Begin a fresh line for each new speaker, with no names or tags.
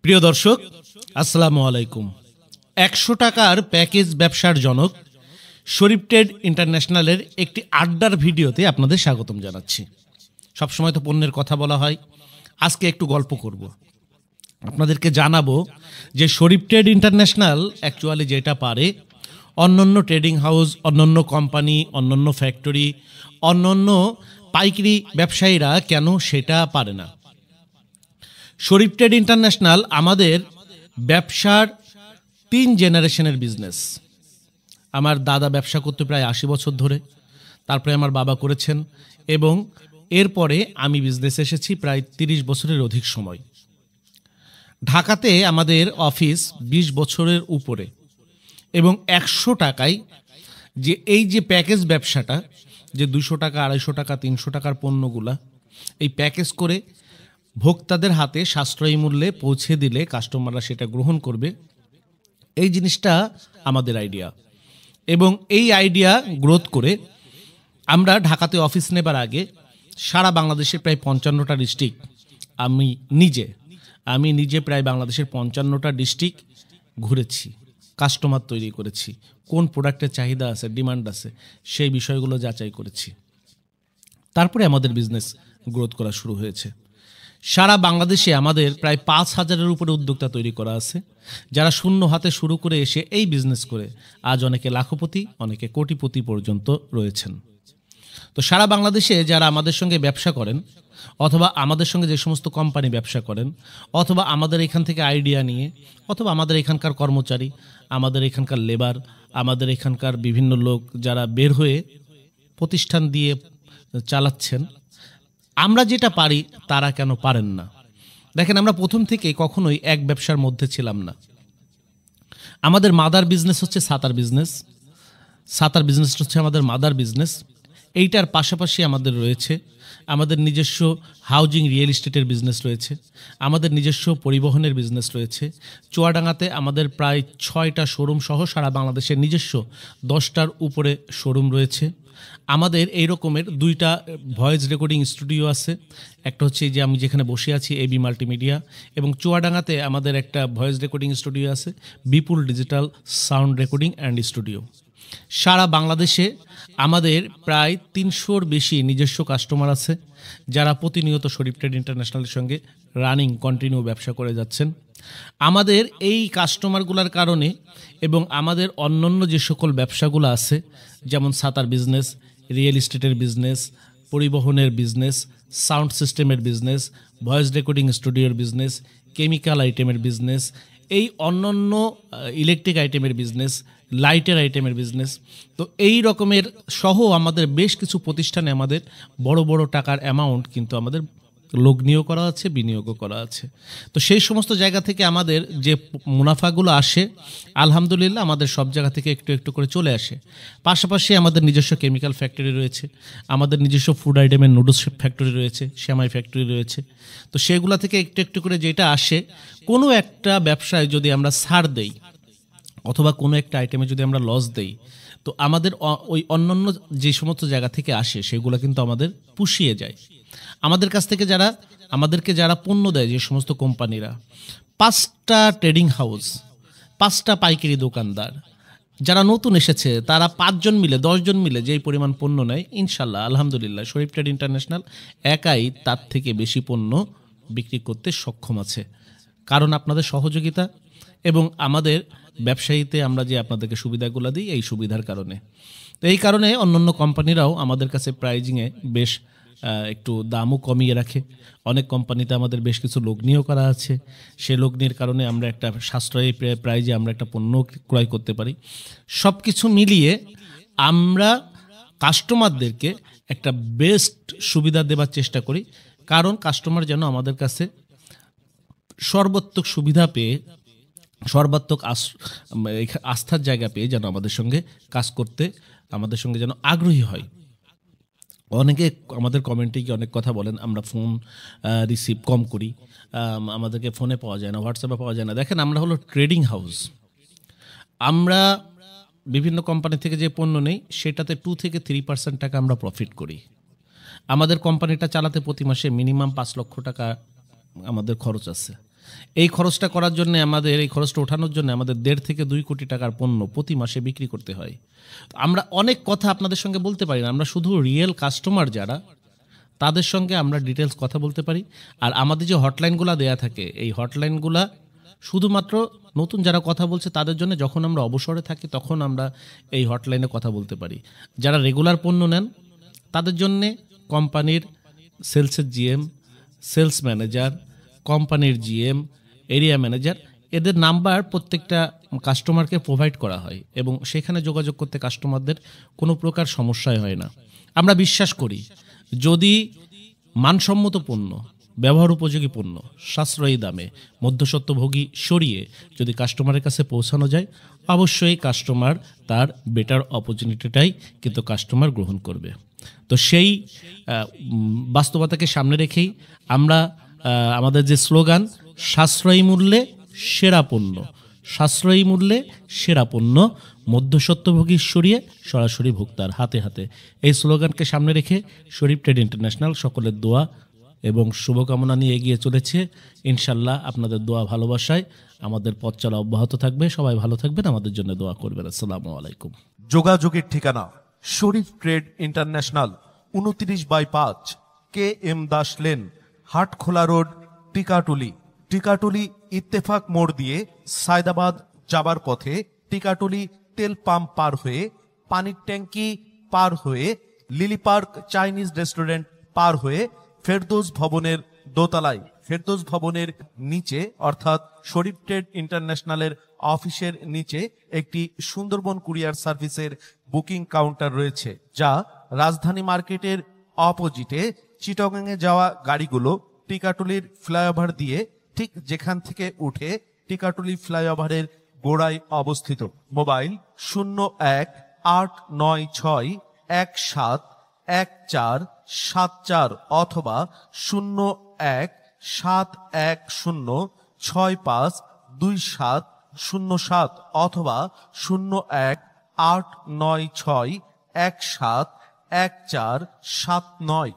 প্রিয় দর্শক, আসসালামু আলাইকুম। ১০০ টাকার প্যাকেজ ব্যবসার জনক শরীফ ট্রেড ইন্টারন্যাশনালের একটি আড্ডার ভিডিওতে আপনাদের স্বাগতম জানাচ্ছি। সবসময় তো পণ্যের কথা বলা হয়, আজকে একটু গল্প করব। আপনাদেরকে জানাবো যে শরীফ ট্রেড ইন্টারন্যাশনাল অ্যাকচুয়ালি যেটা পারে অন্যান্য ট্রেডিং হাউস, অন্যান্য কোম্পানি, অন্যান্য ফ্যাক্টরি, অন্যান্য পাইকারি ব্যবসায়ীরা কেন সেটা পারে না। শরীফ ট্রেড ইন্টারন্যাশনাল আমাদের ব্যবসার ৩ জেনারেশনের বিজনেস। আমার দাদা ব্যবসা করতে প্রায় ৮০ বছর ধরে, তারপরে আমার বাবা করেছেন এবং এরপরে আমি বিজনেসে এসেছি প্রায় ৩০ বছরের অধিক সময়। ঢাকাতে আমাদের অফিস ২০ বছরের উপরে এবং ১০০ টাকায় এই যে প্যাকেজ ব্যবসাটা, যে ২০০ টাকা, ২৫০ টাকা, ৩০০ টাকার পণ্যগুলা এই প্যাকেজ করে ভোক্তাদের হাতে সাশ্রয়ী মূল্যে পৌঁছে দিলে কাস্টমাররা সেটা গ্রহণ করবে, এই জিনিসটা আমাদের আইডিয়া। এবং এই আইডিয়া গ্রোথ করে আমরা ঢাকাতে অফিস নেবার আগে সারা বাংলাদেশের প্রায় ৫৫টা ডিস্ট্রিক্ট আমি নিজে প্রায় বাংলাদেশের ৫৫টা ডিস্ট্রিক্ট ঘুরেছি, কাস্টমার তৈরি করেছি, কোন প্রোডাক্টের চাহিদা আছে, ডিমান্ড আছে, সেই বিষয়গুলো যাচাই করেছি। তারপরে আমাদের বিজনেস গ্রোথ করা শুরু হয়েছে। সারা বাংলাদেশে আমাদের প্রায় ৫,০০০-এর উপরে উদ্যোক্তা তৈরি করা আছে, যারা শূন্য হাতে শুরু করে এসে এই বিজনেস করে আজ অনেকে লাখপতি, অনেকে কোটিপতি পর্যন্ত রয়েছেন। তো সারা বাংলাদেশে যারা আমাদের সঙ্গে ব্যবসা করেন, অথবা আমাদের সঙ্গে যে সমস্ত কোম্পানি ব্যবসা করেন, অথবা আমাদের এখান থেকে আইডিয়া নিয়ে, অথবা আমাদের এখানকার কর্মচারী, আমাদের এখানকার লেবার, আমাদের এখানকার বিভিন্ন লোক যারা বের হয়ে প্রতিষ্ঠান দিয়ে চালাচ্ছেন, আমরা যেটা পারি তারা কেন পারেন না? দেখেন, আমরা প্রথম থেকে কখনোই এক ব্যবসার মধ্যে ছিলাম না। আমাদের মাদার বিজনেস হচ্ছে সাতার বিজনেস। সাতার বিজনেসটা হচ্ছে আমাদের মাদার বিজনেস। এইটার পাশাপাশি আমাদের রয়েছে আমাদের নিজস্ব হাউজিং রিয়েল এস্টেটের বিজনেস রয়েছে, আমাদের নিজস্ব পরিবহনের বিজনেস রয়েছে। চুয়াডাঙ্গাতে আমাদের প্রায় ৬টা শোরুম সহ সারা বাংলাদেশের নিজস্ব 10টার উপরে শোরুম রয়েছে। আমাদের এই রকমের 2টা ভয়েস রেকর্ডিং স্টুডিও আছে। একটা হচ্ছে যে আমি যেখানে বসে আছি, এবি মাল্টিমিডিয়া, এবং চুয়াডাঙ্গাতে আমাদের একটা ভয়েস রেকর্ডিং স্টুডিও আছে, Bipul digital sound recording and studio. সারা বাংলাদেশে আমাদের প্রায় ৩০০-র বেশি নিজস্ব কাস্টমার আছে, যারা প্রতিনিয়ত শরীফ ট্রেড ইন্টারন্যাশনালের সঙ্গে রানিং কন্টিনিউ ব্যবসা করে যাচ্ছেন। আমাদের এই কাস্টমারগুলোর কারণে এবং আমাদের অন্যান্য যে সকল ব্যবসাগুলো আছে, যেমন সাতার বিজনেস, রিয়েল এস্টেটের বিজনেস, পরিবহনের বিজনেস, সাউন্ড সিস্টেমের বিজনেস, ভয়েস রেকর্ডিং স্টুডিওর বিজনেস, কেমিক্যাল আইটেমের বিজনেস, এই অন্যান্য ইলেকট্রিক আইটেমের বিজনেস, লাইটের আইটেমের বিজনেস, তো এই রকমের সহ আমাদের বেশ কিছু প্রতিষ্ঠানে আমাদের বড় বড় টাকার অ্যামাউন্ট কিন্তু আমাদের লগ্নিও করা আছে, বিনিয়োগও করা আছে। তো সেই সমস্ত জায়গা থেকে আমাদের যে মুনাফাগুলো আসে, আলহামদুলিল্লাহ আমাদের সব জায়গা থেকে একটু একটু করে চলে আসে। পাশাপাশি আমাদের নিজস্ব কেমিক্যাল ফ্যাক্টরি রয়েছে, আমাদের নিজস্ব ফুড আইটেমের নুডলস ফ্যাক্টরি রয়েছে, শ্যামাই ফ্যাক্টরি রয়েছে। তো সেগুলো থেকে একটু একটু করে যেটা আসে, কোনো একটা ব্যবসায় যদি আমরা ছাড় দেই অথবা কোনো একটা আইটেমে যদি আমরা লস দেই, তো আমাদের ওই অন্যান্য যে সমস্ত জায়গা থেকে আসে সেগুলো কিন্তু আমাদের পুষিয়ে যায়। আমাদের কাছ থেকে আমাদেরকে যারা পণ্য দেয়, যে সমস্ত কোম্পানিরা, 5টা ট্রেডিং হাউস, 5টা পাইকারি দোকানদার, যারা নতুন এসেছে তারা 5 জন মিলে 10 জন মিলে যেই পরিমাণ পণ্য নেয়, ইনশাল্লাহ আলহামদুলিল্লাহ শরীফ ট্রেড ইন্টারন্যাশনাল একাই তার থেকে বেশি পণ্য বিক্রি করতে সক্ষম আছে। কারণ আপনাদের সহযোগিতা এবং আমাদের ব্যবসায়ীতে আমরা যে আপনাদেরকে সুবিধাগুলো দিই, এই সুবিধার কারণে। তো এই কারণে অন্যান্য কোম্পানিরাও আমাদের কাছে প্রাইজিংয়ে বেশ একটু দামও কমিয়ে রাখে। অনেক কোম্পানিতে আমাদের বেশ কিছু লগ্নিও করা আছে, সে লগ্নির কারণে আমরা একটা সাশ্রয়ী প্রাইজে আমরা একটা পণ্য ক্রয় করতে পারি। সব কিছু মিলিয়ে আমরা কাস্টমারদেরকে একটা বেস্ট সুবিধা দেওয়ার চেষ্টা করি, কারণ কাস্টমার যেন আমাদের কাছে সর্বাত্মক সুবিধা পেয়ে, সর্বাত্মক আস্থার জায়গা পেয়ে যেন আমাদের সঙ্গে কাজ করতে, আমাদের সঙ্গে যেন আগ্রহী হয়। অনেকে আমাদের কমেন্টে গিয়ে অনেক কথা বলেন, আমরা ফোন রিসিভ কম করি, আমাদেরকে ফোনে পাওয়া যায় না, হোয়াটসঅ্যাপে পাওয়া যায় না। দেখেন, আমরা হলো ট্রেডিং হাউস। আমরা বিভিন্ন কোম্পানি থেকে যে পণ্য নেই সেটাতে 2 থেকে 3% টাকা আমরা প্রফিট করি। আমাদের কোম্পানিটা চালাতে প্রতি মাসে মিনিমাম 5 লক্ষ টাকা আমাদের খরচ আছে। এই খরচটা করার জন্য আমাদের, এই খরচটা ওঠানোর জন্য আমাদের 1.5 থেকে 2 কোটি টাকার পণ্য প্রতি মাসে বিক্রি করতে হয়। আমরা অনেক কথা আপনাদের সঙ্গে বলতে পারি না, আমরা শুধু রিয়েল কাস্টমার যারা তাদের সঙ্গে আমরা ডিটেলস কথা বলতে পারি। আর আমাদের যে হটলাইনগুলো দেয়া থাকে, এই হটলাইনগুলা শুধুমাত্র নতুন যারা কথা বলছে তাদের জন্য, যখন আমরা অবসরে থাকি তখন আমরা এই হটলাইনে কথা বলতে পারি। যারা রেগুলার পণ্য নেন তাদের জন্যে কোম্পানির সেলসের জিএম, সেলস ম্যানেজার, কোম্পানির জিএম, এরিয়া ম্যানেজার, এদের নাম্বার প্রত্যেকটা কাস্টমারকে প্রোভাইড করা হয় এবং সেখানে যোগাযোগ করতে কাস্টমারদের কোনো প্রকার সমস্যাই হয় না। আমরা বিশ্বাস করি যদি মানসম্মত পণ্য, ব্যবহার উপযোগী পণ্য সাশ্রয়ী দামে মধ্যস্বত্বভোগী সরিয়ে যদি কাস্টমারের কাছে পৌঁছানো যায়, অবশ্যই কাস্টমার তার বেটার অপরচুনিটিটাই কিন্তু কাস্টমার গ্রহণ করবে। তো সেই বাস্তবতাকে সামনে রেখেই আমরা আমাদের যে স্লোগান, সাশ্রয়ী মূল্যে সেরা পণ্য, সাশ্রয়ী মূল্যে সেরা পণ্য, মধ্যস্বত্বভোগী সরিয়ে সরাসরি ভোক্তার হাতে হাতে, এই স্লোগানকে সামনে রেখে শরীফ ট্রেড ইন্টারন্যাশনাল সকলের দোয়া এবং শুভকামনা নিয়ে এগিয়ে চলেছে। ইনশাল্লাহ আপনাদের দোয়া ভালোবাসায় আমাদের পথ চলা অব্যাহত থাকবে। সবাই ভালো থাকবেন, আমাদের জন্য দোয়া করবেন। আসসালামু আলাইকুম।
যোগাযোগের ঠিকানা Sharif trade international, 29/5 KM Das lane, Hatkhola road, Tikatuli. Tikatuli Ittefaq মোড় দিয়ে সায়দাবাদ যাবার পথে, টিকাটুলি তেল পাম্প পার হয়ে, পানির ট্যাঙ্কি পার হয়ে, লিলি পার্ক চাইনিজ রেস্টুরেন্ট পার হয়ে ফেরদৌস ভবনের দোতলায়, ফেরদৌস ভবনের নিচে অর্থাৎ শরীফ ট্রেড ইন্টারন্যাশনালের অফিসের নিচে একটি সুন্দরবন কুরিয়ার সার্ভিসের বুকিং কাউন্টার রয়েছে, যা রাজধানী মার্কেটের অপোজিটে চিটাগংয়ে যাওয়া গাড়িগুলো টিকাটুলির ফ্লাইওভার দিয়ে ঠিক যেখান থেকে উঠে টিকাটুলি ফ্লাইওভারের গোড়ায় অবস্থিত। মোবাইল 01-896-171474 অথবা 01-710652707 অথবা 01-896-171479।